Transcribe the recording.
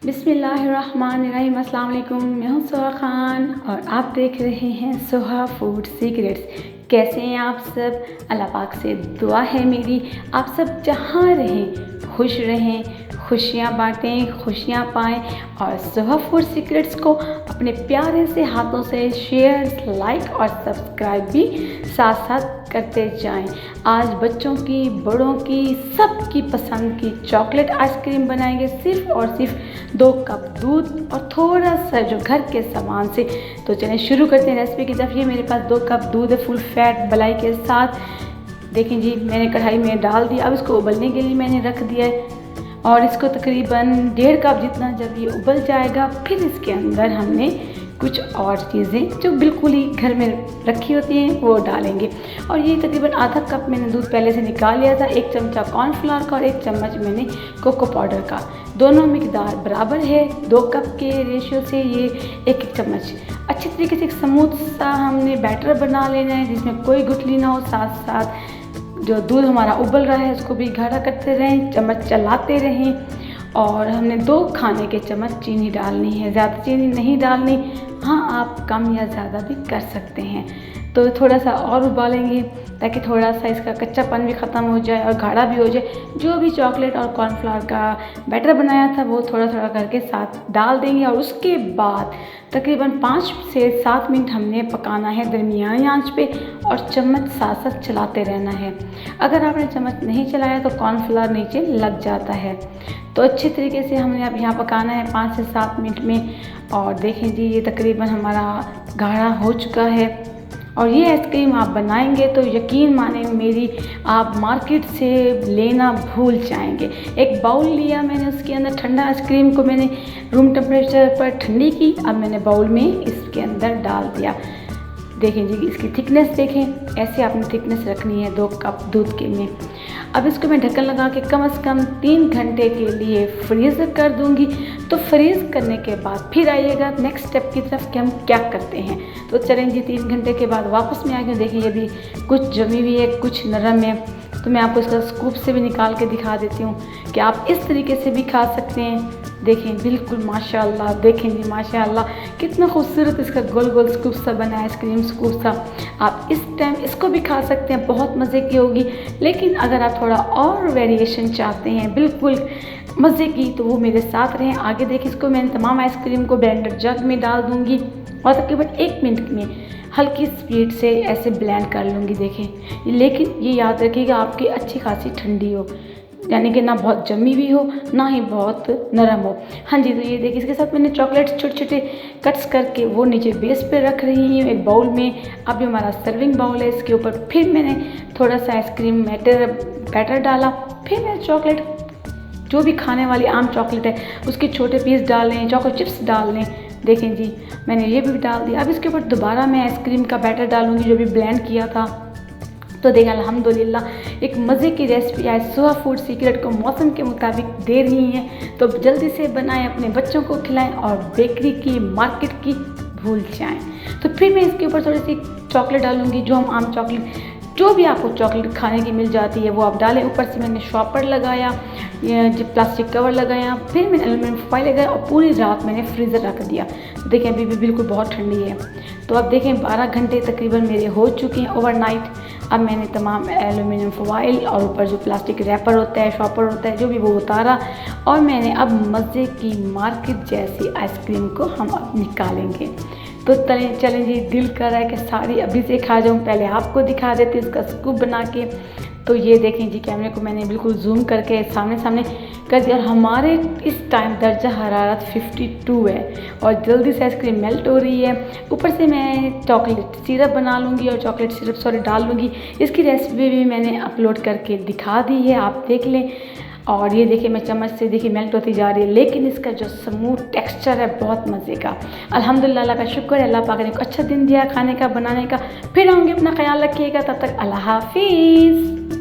बिस्मिल्लाहिर्रहमानिर्रहीम। अस्सलाम वालेकुम। मैं हूँ सोहा खान और आप देख रहे हैं सोहा फूड सीक्रेट्स। कैसे हैं आप सब? अल्लाह पाक से दुआ है मेरी, आप सब जहाँ रहें खुश रहें, खुशियाँ बांटें, खुशियाँ पाएँ और सोहा फूड सीक्रेट्स को अपने प्यारे से हाथों से शेयर, लाइक और सब्सक्राइब भी साथ साथ करते जाएं। आज बच्चों की, बड़ों की, सबकी पसंद की चॉकलेट आइसक्रीम बनाएंगे सिर्फ और सिर्फ 2 कप दूध और थोड़ा सा जो घर के सामान से। तो चलें शुरू करते हैं रेसिपी की तरफ। ये मेरे पास 2 कप दूध है फुल फैट मलाई के साथ। देखें जी, मैंने कढ़ाई में डाल दिया। अब इसको उबलने के लिए मैंने रख दिया है और इसको तकरीबन 1.5 कप जितना जब ये उबल जाएगा फिर इसके अंदर हमने कुछ और चीज़ें जो बिल्कुल ही घर में रखी होती हैं वो डालेंगे। और ये तकरीबन आधा कप मैंने दूध पहले से निकाल लिया था। 1 चमचा कॉर्नफ्लावर का और 1 चम्मच मैंने कोको पाउडर का। दोनों मिकदार बराबर है, 2 कप के रेशियो से ये 1-1 चम्मच। अच्छी तरीके से एक स्मूथ सा हमने बैटर बना लेना है जिसमें कोई गुठली ना हो। साथ साथ जो दूध हमारा उबल रहा है उसको भी गाढ़ा करते रहें, चम्मच चलाते रहें। और हमने 2 खाने के चम्मच चीनी डालनी है, ज़्यादा चीनी नहीं डालनी। हाँ, आप कम या ज़्यादा भी कर सकते हैं। तो थोड़ा सा और उबालेंगे ताकि थोड़ा सा इसका कच्चापन भी ख़त्म हो जाए और गाढ़ा भी हो जाए। जो भी चॉकलेट और कॉर्नफ्लावर का बैटर बनाया था वो थोड़ा थोड़ा करके साथ डाल देंगे और उसके बाद तकरीबन 5 से 7 मिनट हमने पकाना है दरमियानी आंच पे और चम्मच साथ साथ चलाते रहना है। अगर आपने चम्मच नहीं चलाया तो कॉर्नफ्लावर नीचे लग जाता है। तो अच्छे तरीके से हमने अब यहाँ पकाना है 5 से 7 मिनट में। और देखें जी, ये तकरीबन हमारा गाढ़ा हो चुका है। और ये आइसक्रीम आप बनाएंगे तो यकीन माने मेरी, आप मार्केट से लेना भूल जाएंगे। एक बाउल लिया मैंने, उसके अंदर ठंडा आइसक्रीम को मैंने रूम टेम्परेचर पर ठंडी की। अब मैंने बाउल में इसके अंदर डाल दिया। देखें जी, इसकी थिकनेस देखें, ऐसे आपने थिकनेस रखनी है 2 कप दूध के में। अब इसको मैं ढक्कन लगा के कम से कम 3 घंटे के लिए फ्रीज़ कर दूंगी। तो फ्रीज़ करने के बाद फिर आइएगा नेक्स्ट स्टेप की तरफ कि हम क्या करते हैं। तो चलें जी, 3 घंटे के बाद वापस में आके देखिए, ये भी कुछ जमी हुई है, कुछ नरम है। तो मैं आपको इसका स्कूप से भी निकाल के दिखा देती हूँ कि आप इस तरीके से भी खा सकते हैं। देखें बिल्कुल माशाल्लाह, देखें जी माशाल्लाह कितना खूबसूरत इसका गोल गोल स्कूप सा बना है, आइसक्रीम स्कूप सा। आप इस टाइम इसको भी खा सकते हैं, बहुत मज़े की होगी। लेकिन अगर आप थोड़ा और वेरिएशन चाहते हैं बिल्कुल मज़े की, तो वो मेरे साथ रहें। आगे देखिए, इसको मैंने तमाम आइसक्रीम को ब्लेंडर जग में डाल दूँगी और तकरीबन 1 मिनट में हल्की स्पीड से ऐसे ब्लेंड कर लूँगी। देखें, लेकिन ये याद रखिएगा आपकी अच्छी खासी ठंडी हो, यानी कि ना बहुत जमी हुई हो ना ही बहुत नरम हो। हाँ जी, तो ये देखिए, इसके साथ मैंने चॉकलेट छोटे छोटे कट्स करके वो नीचे बेस पे रख रही हूँ एक बाउल में। अब ये हमारा सर्विंग बाउल है, इसके ऊपर फिर मैंने थोड़ा सा आइसक्रीम बैटर डाला। फिर मैंने चॉकलेट, जो भी खाने वाली आम चॉकलेट है उसके छोटे पीस डाल लें, चॉको चिप्स डाल लें। देखें जी, मैंने ये भी डाल दिया। अब इसके ऊपर दोबारा मैं आइसक्रीम का बैटर डालूँगी जो भी ब्लेंड किया था। तो देखें अल्हम्दुलिल्लाह एक मज़े की रेसिपी आज सोहा फूड सीक्रेट को मौसम के मुताबिक दे रही हैं। तो जल्दी से बनाएं, अपने बच्चों को खिलाएं और बेकरी की, मार्केट की भूल जाएं। तो फिर मैं इसके ऊपर थोड़ी सी चॉकलेट डालूँगी, जो हम आम चॉकलेट, जो भी आपको चॉकलेट खाने की मिल जाती है वो आप डालें। ऊपर से मैंने शॉपर लगाया, जो प्लास्टिक कवर लगाया, फिर मैंने एल्युमिनियम फॉइल लगाया और पूरी रात मैंने फ्रीज़र रख दिया। तो देखें अभी भी बिल्कुल बहुत ठंडी है। तो अब देखें 12 घंटे तकरीबन मेरे हो चुके हैं ओवरनाइट। अब मैंने तमाम एल्युमिनियम फॉइल और ऊपर जो प्लास्टिक रैपर होता है, शॉपर होता है, जो भी वो उतारा और मैंने अब मज़े की मार्केट जैसी आइसक्रीम को हम अब निकालेंगे। तो चलें जी, दिल कर रहा है कि सारी अभी से खा जाऊँ। पहले आपको दिखा देती हूँ इसका स्कूप बना के। तो ये देखें जी, कैमरे को मैंने बिल्कुल जूम करके सामने सामने कर दिया। और हमारे इस टाइम दर्जा हरारत 52 है और जल्दी से आइसक्रीम मेल्ट हो रही है। ऊपर से मैं चॉकलेट सिरप बना लूँगी और चॉकलेट सिरप डाल लूँगी। इसकी रेसिपी भी मैंने अपलोड करके दिखा दी है, आप देख लें। और ये देखिए, मैं चम्मच से देखिए मेल्ट होती जा रही है, लेकिन इसका जो स्मूथ टेक्सचर है बहुत मज़े का। अल्हम्दुलिल्लाह, अल्लाह का शुक्र है, अल्लाह पाक ने एक अच्छा दिन दिया खाने का, बनाने का। फिर आऊँगी, अपना ख्याल रखिएगा। तब तक अल्लाह हाफिज़।